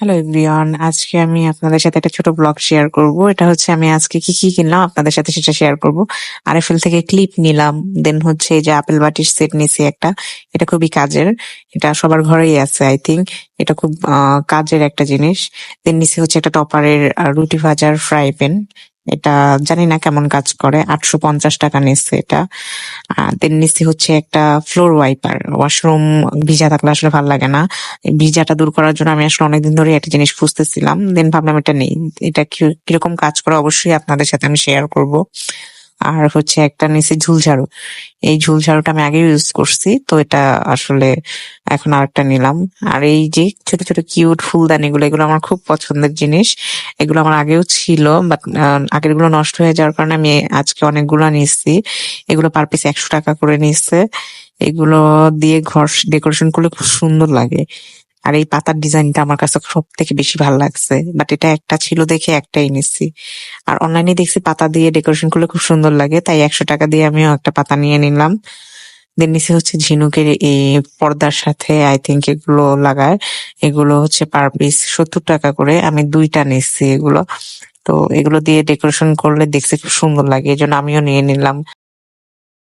Hello everyone, আজকে আমি আপনাদের সাথে একটা ছোট ব্লগ শেয়ার করব। এটা হচ্ছে আমি আজকে কি কি কিনলাম আপনাদের সাথে সেটা শেয়ার করব। আরএফএল থেকে ক্লিপ নিলাম, দেন হচ্ছে এই যে আপেল বাটির সেট নিছি একটা। এটা খুবই কাজের, এটা সবার ঘরেই আছে আই থিঙ্ক। এটা খুব কাজের একটা জিনিস। দেন নিছি হচ্ছে একটা টপারের রুটি ভাজার ফ্রাই প্যান। এটা জানি না কেমন কাজ করে, 850 টাকা নিচ্ছে এটা। দেন নিছি হচ্ছে একটা ফ্লোর ওয়াইপার। ওয়াশরুম ভিজা থাকলে আসলে ভালো লাগে না, এই ভিজাটা দূর করার জন্য আমি আসলে অনেকদিন ধরে একটা জিনিস খুঁজতেছিলাম, দেন ভাবলাম এটা নেই। এটা কিরকম কাজ করে অবশ্যই আপনাদের সাথে আমি শেয়ার করব। আর হচ্ছে একটা নিচে ঝুলঝাড়ু। এই ঝুলঝাড়ুটা আমি আগে ইউজ করছি, তো এটা আসলে এখন আরেকটা নিলাম। আর এই যে ছোট ছোট কিউট ফুলদানি গুলো, এগুলো আমার খুব পছন্দের জিনিস। এগুলো আমার আগেও ছিল, বাট আগের গুলো নষ্ট হয়ে যাওয়ার কারণে আমি আজকে অনেকগুলো নিচ্ছি। এগুলো পার পিস 100 টাকা করে নিচ্ছে। এগুলো দিয়ে ঘর ডেকোরেশন করলে খুব সুন্দর লাগে। আর এই পাতার ডিজাইনটা আমার কাছে সব থেকে বেশি ভালো লাগছে, বাট এটা একটা ছিল দেখে একটাই নিচ্ছি। আর অনলাইনে দেখছি পাতা দিয়ে ডেকোরেশন করলে খুব সুন্দর লাগে, তাই 100 টাকা দিয়ে আমিও একটা পাতা নিয়ে নিলাম। দেন নিচে হচ্ছে ঝিনুকের এই পর্দার সাথে আই থিঙ্ক এগুলো লাগায়। এগুলো হচ্ছে পার পিস 70 টাকা করে, আমি দুইটা নিচ্ছি এগুলো। তো এগুলো দিয়ে ডেকোরেশন করলে দেখতে খুব সুন্দর লাগে, এই জন্য আমিও নিয়ে নিলাম।